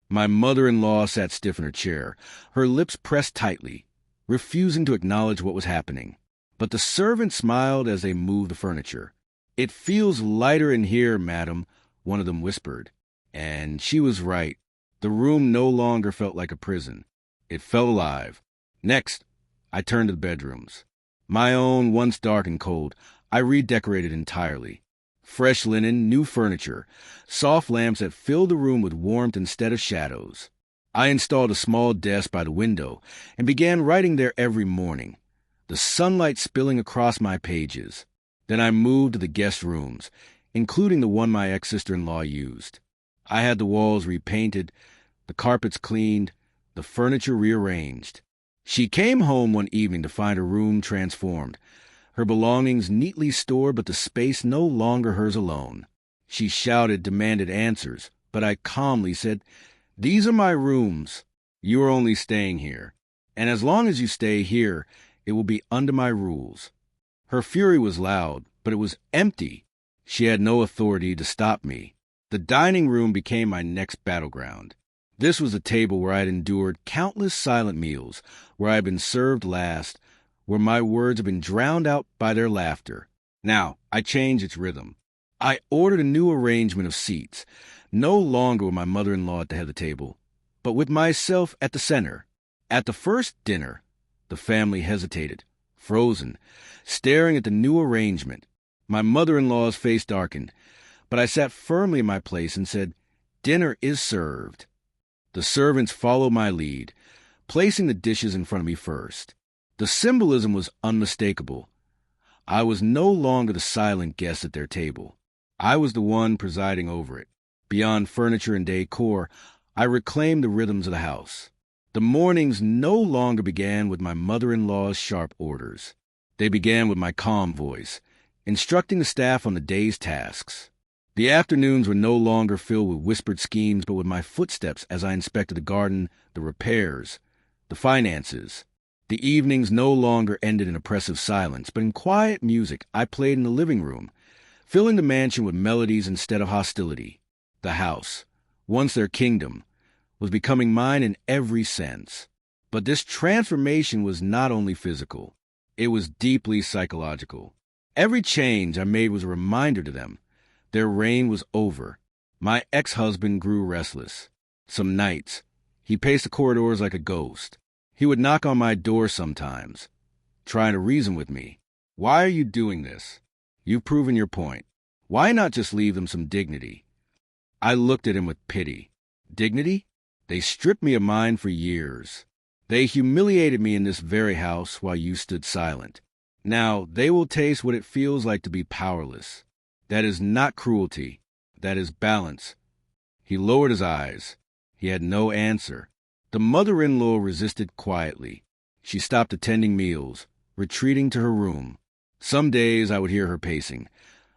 My mother-in-law sat stiff in her chair, her lips pressed tightly, refusing to acknowledge what was happening. But the servants smiled as they moved the furniture. "It feels lighter in here, madam," one of them whispered. And she was right. The room no longer felt like a prison. It felt alive. Next, I turned to the bedrooms. My own, once dark and cold, I redecorated entirely. Fresh linen, new furniture, soft lamps that filled the room with warmth instead of shadows. I installed a small desk by the window and began writing there every morning, the sunlight spilling across my pages. Then I moved to the guest rooms, including the one my ex-sister-in-law used. I had the walls repainted, the carpets cleaned, the furniture rearranged. She came home one evening to find her room transformed, her belongings neatly stored, but the space no longer hers alone. She shouted, demanded answers, but I calmly said, "These are my rooms. You are only staying here. And as long as you stay here, it will be under my rules." Her fury was loud, but it was empty. She had no authority to stop me. The dining room became my next battleground. This was the table where I had endured countless silent meals, where I had been served last, where my words had been drowned out by their laughter. Now, I changed its rhythm. I ordered a new arrangement of seats, no longer with my mother-in-law at the head of the table, but with myself at the center. At the first dinner, the family hesitated, frozen, staring at the new arrangement. My mother-in-law's face darkened, but I sat firmly in my place and said, "Dinner is served." The servants followed my lead, placing the dishes in front of me first. The symbolism was unmistakable. I was no longer the silent guest at their table. I was the one presiding over it. Beyond furniture and decor, I reclaimed the rhythms of the house. The mornings no longer began with my mother-in-law's sharp orders. They began with my calm voice, instructing the staff on the day's tasks. The afternoons were no longer filled with whispered schemes, but with my footsteps as I inspected the garden, the repairs, the finances. The evenings no longer ended in oppressive silence, but in quiet music I played in the living room, filling the mansion with melodies instead of hostility. The house, once their kingdom, was becoming mine in every sense. But this transformation was not only physical, it was deeply psychological. Every change I made was a reminder to them. Their reign was over. My ex-husband grew restless. Some nights, he paced the corridors like a ghost. He would knock on my door sometimes, trying to reason with me. "Why are you doing this? You've proven your point. Why not just leave them some dignity?" I looked at him with pity. Dignity? They stripped me of mine for years. They humiliated me in this very house while you stood silent. Now they will taste what it feels like to be powerless. That is not cruelty. That is balance. He lowered his eyes. He had no answer. The mother-in-law resisted quietly. She stopped attending meals, retreating to her room. Some days I would hear her pacing,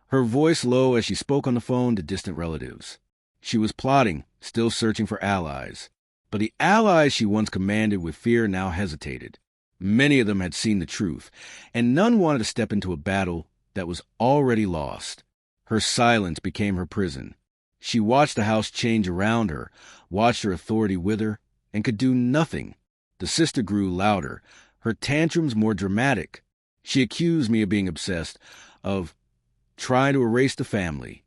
her voice low as she spoke on the phone to distant relatives. She was plotting, still searching for allies. But the allies she once commanded with fear now hesitated. Many of them had seen the truth, and none wanted to step into a battle that was already lost. Her silence became her prison. She watched the house change around her, watched her authority wither, and could do nothing. The sister grew louder, her tantrums more dramatic. She accused me of being obsessed, of trying to erase the family.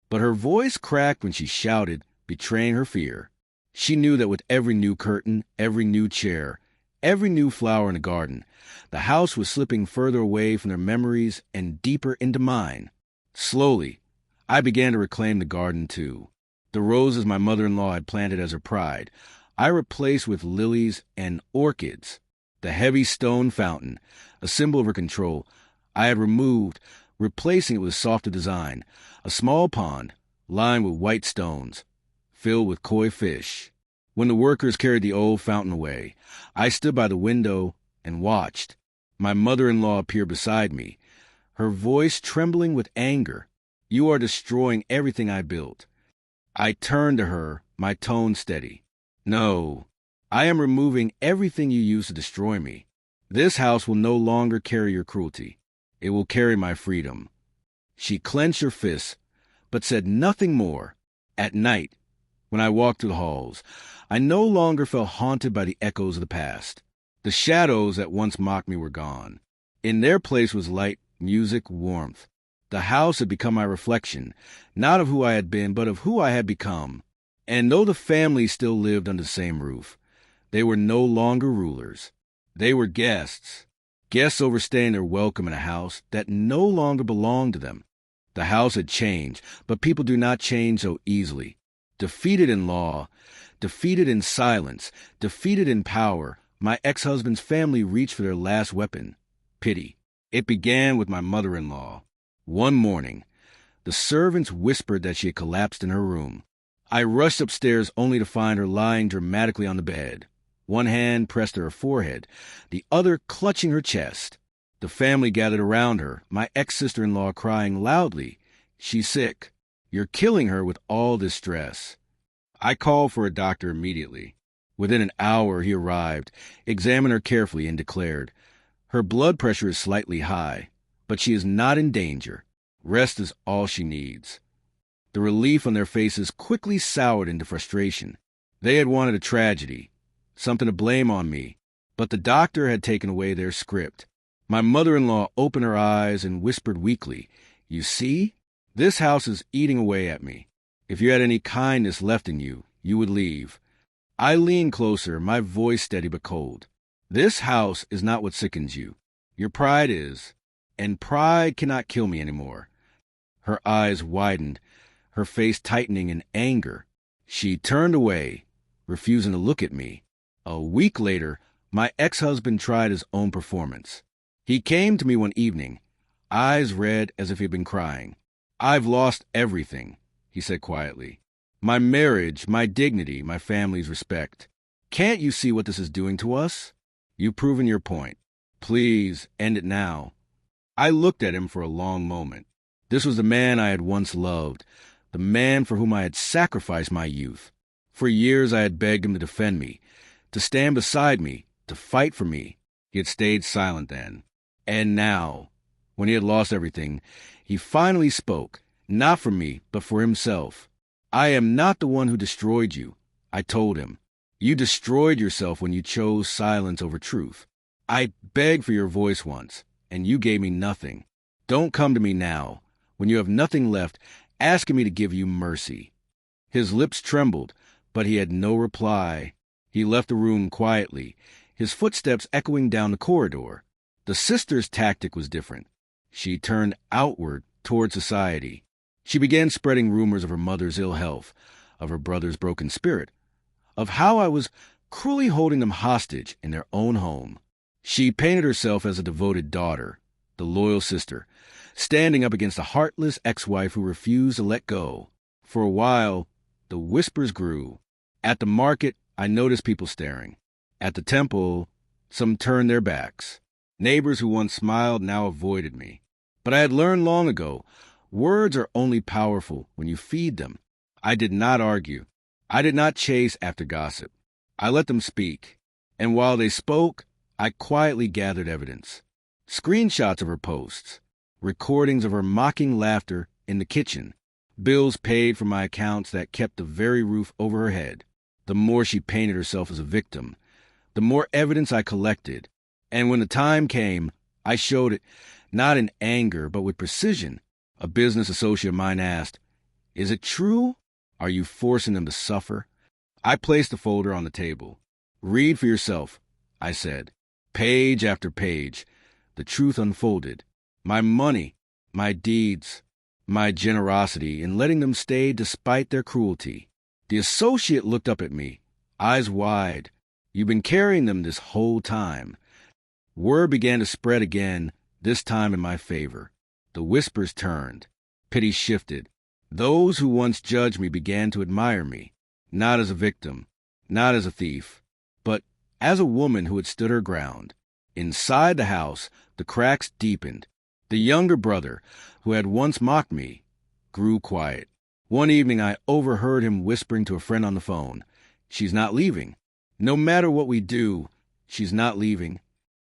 But her voice cracked when she shouted, betraying her fear. She knew that with every new curtain, every new chair, every new flower in the garden, the house was slipping further away from their memories and deeper into mine. Slowly, I began to reclaim the garden too. The roses my mother-in-law had planted as her pride, I replaced with lilies and orchids. The heavy stone fountain, a symbol of her control, I had removed, replacing it with a softer design, a small pond lined with white stones, filled with koi fish. When the workers carried the old fountain away, I stood by the window and watched. My mother-in-law appeared beside me, her voice trembling with anger. "You are destroying everything I built." I turned to her, my tone steady. "No, I am removing everything you used to destroy me. This house will no longer carry your cruelty. It will carry my freedom." She clenched her fists, but said nothing more. At night, when I walked through the halls, I no longer felt haunted by the echoes of the past. The shadows that once mocked me were gone. In their place was light, music, warmth. The house had become my reflection, not of who I had been, but of who I had become. And though the family still lived under the same roof, they were no longer rulers. They were guests. Guests overstaying their welcome in a house that no longer belonged to them. The house had changed, but people do not change so easily. Defeated in law, defeated in silence, defeated in power, my ex-husband's family reached for their last weapon, pity. It began with my mother-in-law. One morning, the servants whispered that she had collapsed in her room. I rushed upstairs only to find her lying dramatically on the bed. One hand pressed to her forehead, the other clutching her chest. The family gathered around her, my ex-sister-in-law crying loudly, "She's sick. You're killing her with all this stress." I called for a doctor immediately. Within an hour he arrived, examined her carefully, and declared, "Her blood pressure is slightly high, but she is not in danger. Rest is all she needs." The relief on their faces quickly soured into frustration. They had wanted a tragedy, something to blame on me, but the doctor had taken away their script. My mother-in-law opened her eyes and whispered weakly, "You see? This house is eating away at me. If you had any kindness left in you, you would leave." I leaned closer, my voice steady but cold. "This house is not what sickens you. Your pride is, and pride cannot kill me anymore." Her eyes widened, her face tightening in anger. She turned away, refusing to look at me. A week later, my ex-husband tried his own performance. He came to me one evening, eyes red as if he'd been crying. "I've lost everything," he said quietly. "My marriage, my dignity, my family's respect. Can't you see what this is doing to us? You've proven your point. Please, end it now." I looked at him for a long moment. This was the man I had once loved, the man for whom I had sacrificed my youth. For years I had begged him to defend me, to stand beside me, to fight for me. He had stayed silent then. And now, when he had lost everything, he finally spoke, not for me, but for himself. "I am not the one who destroyed you," I told him. "You destroyed yourself when you chose silence over truth. I begged for your voice once, and you gave me nothing. Don't come to me now, when you have nothing left, asking me to give you mercy." His lips trembled, but he had no reply. He left the room quietly, his footsteps echoing down the corridor. The sister's tactic was different. She turned outward toward society. She began spreading rumors of her mother's ill health, of her brother's broken spirit, of how I was cruelly holding them hostage in their own home. She painted herself as a devoted daughter, the loyal sister, standing up against a heartless ex-wife who refused to let go. For a while, the whispers grew. At the market, I noticed people staring. At the temple, some turned their backs. Neighbors who once smiled now avoided me. But I had learned long ago, words are only powerful when you feed them. I did not argue. I did not chase after gossip. I let them speak. And while they spoke, I quietly gathered evidence. Screenshots of her posts, recordings of her mocking laughter in the kitchen, bills paid from my accounts that kept the very roof over her head. The more she painted herself as a victim, the more evidence I collected. And when the time came, I showed it, not in anger, but with precision. A business associate of mine asked, "Is it true? Are you forcing them to suffer?" I placed the folder on the table. "Read for yourself," I said. Page after page, the truth unfolded. My money, my deeds, my generosity in letting them stay despite their cruelty. The associate looked up at me, eyes wide. "You've been carrying them this whole time." Word began to spread again, this time in my favor. The whispers turned. Pity shifted. Those who once judged me began to admire me, not as a victim, not as a thief, but as a woman who had stood her ground. Inside the house, the cracks deepened. The younger brother, who had once mocked me, grew quiet. One evening I overheard him whispering to a friend on the phone, "She's not leaving. No matter what we do, she's not leaving."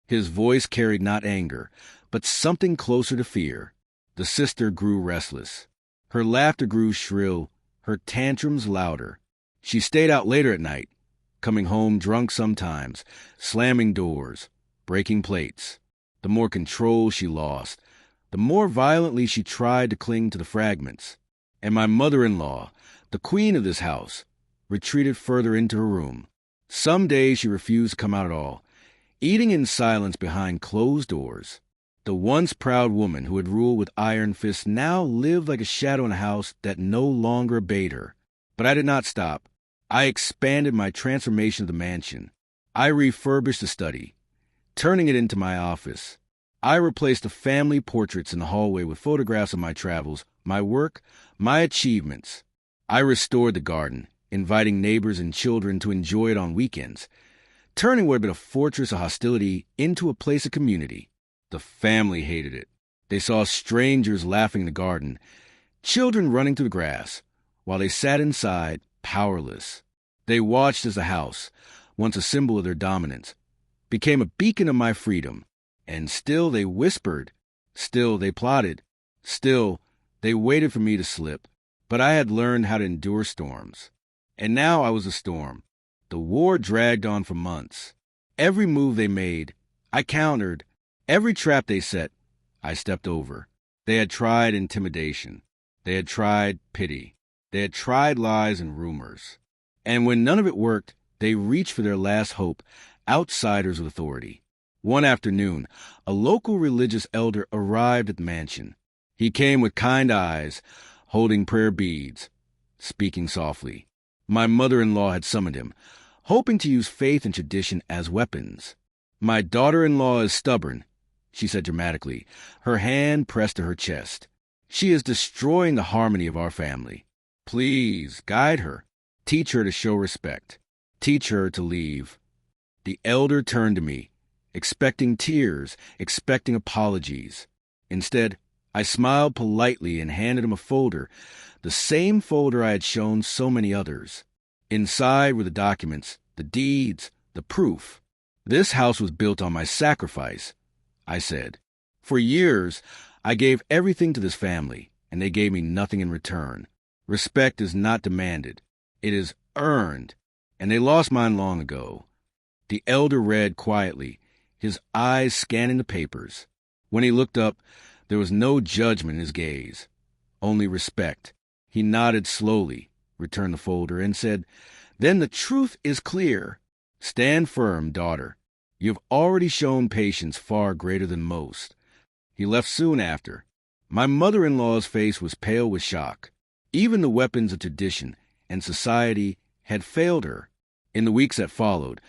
His voice carried not anger, but something closer to fear. The sister grew restless. Her laughter grew shrill, her tantrums louder. She stayed out later at night, coming home drunk sometimes, slamming doors, breaking plates. The more control she lost, the more violently she tried to cling to the fragments. And my mother-in-law, the queen of this house, retreated further into her room. Some days she refused to come out at all, eating in silence behind closed doors. The once proud woman who had ruled with iron fists now lived like a shadow in a house that no longer obeyed her. But I did not stop. I expanded my transformation of the mansion. I refurbished the study, turning it into my office. I replaced the family portraits in the hallway with photographs of my travels, my work, my achievements. I restored the garden, inviting neighbors and children to enjoy it on weekends, turning what had been a fortress of hostility into a place of community. The family hated it. They saw strangers laughing in the garden, children running through the grass, while they sat inside, powerless. They watched as the house, once a symbol of their dominance, became a beacon of my freedom. And still they whispered, still they plotted, still they waited for me to slip. But I had learned how to endure storms. And now I was a storm. The war dragged on for months. Every move they made, I countered. Every trap they set, I stepped over. They had tried intimidation. They had tried pity. They had tried lies and rumors. And when none of it worked, they reached for their last hope, outsiders with authority. One afternoon, a local religious elder arrived at the mansion. He came with kind eyes, holding prayer beads, speaking softly. My mother-in-law had summoned him, hoping to use faith and tradition as weapons. "My daughter-in-law is stubborn," she said dramatically, her hand pressed to her chest. "She is destroying the harmony of our family. Please, guide her. Teach her to show respect. Teach her to leave." The elder turned to me, expecting tears, expecting apologies. Instead, I smiled politely and handed him a folder, the same folder I had shown so many others. Inside were the documents, the deeds, the proof. "This house was built on my sacrifice," I said. "For years, I gave everything to this family, and they gave me nothing in return. Respect is not demanded. It is earned, and they lost mine long ago." The elder read quietly, his eyes scanning the papers. When he looked up, there was no judgment in his gaze, only respect. He nodded slowly, returned the folder, and said, "Then the truth is clear. Stand firm, daughter. You have already shown patience far greater than most." He left soon after. My mother-in-law's face was pale with shock. Even the weapons of tradition and society had failed her. In the weeks that followed,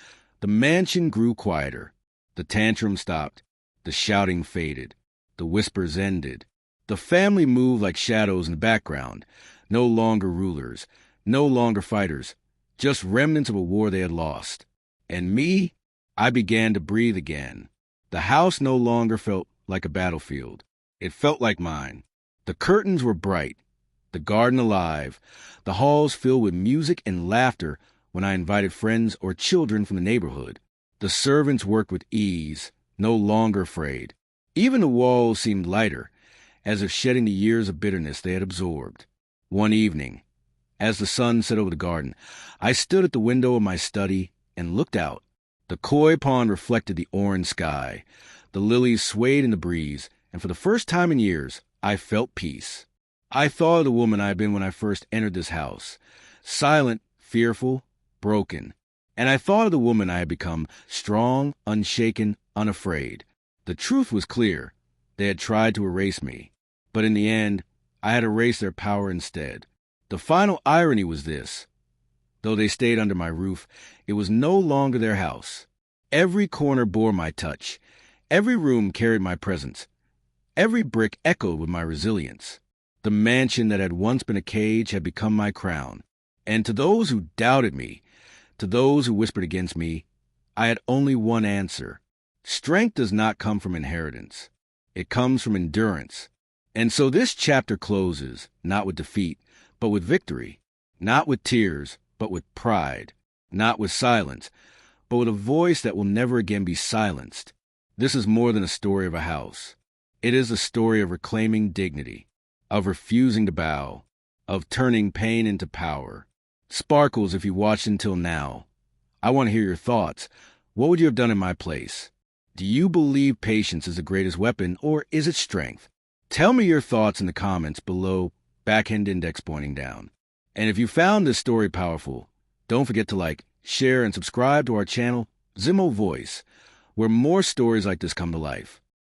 the mansion grew quieter. The tantrum stopped. The shouting faded. The whispers ended. The family moved like shadows in the background, no longer rulers, no longer fighters, just remnants of a war they had lost. And me, I began to breathe again. The house no longer felt like a battlefield. It felt like mine. The curtains were bright, the garden alive, the halls filled with music and laughter when I invited friends or children from the neighborhood. The servants worked with ease, no longer afraid. Even the walls seemed lighter, as if shedding the years of bitterness they had absorbed. One evening, as the sun set over the garden, I stood at the window of my study and looked out. The koi pond reflected the orange sky. The lilies swayed in the breeze, and for the first time in years, I felt peace. I thought of the woman I had been when I first entered this house, silent, fearful, broken. And I thought of the woman I had become, strong, unshaken, unafraid. The truth was clear. They had tried to erase me. But in the end, I had erased their power instead. The final irony was this. Though they stayed under my roof, it was no longer their house. Every corner bore my touch. Every room carried my presence. Every brick echoed with my resilience. The mansion that had once been a cage had become my crown. And to those who doubted me, to those who whispered against me, I had only one answer. Strength does not come from inheritance. It comes from endurance. And so this chapter closes, not with defeat, but with victory. Not with tears, but with pride. Not with silence, but with a voice that will never again be silenced. This is more than a story of a house. It is a story of reclaiming dignity, of refusing to bow, of turning pain into power. Sparkles, if you watched until now, I want to hear your thoughts. What would you have done in my place? Do you believe patience is the greatest weapon, or is it strength? Tell me your thoughts in the comments below, backhand index pointing down. And if you found this story powerful, don't forget to like, share, and subscribe to our channel, Zimo Voice, where more stories like this come to life.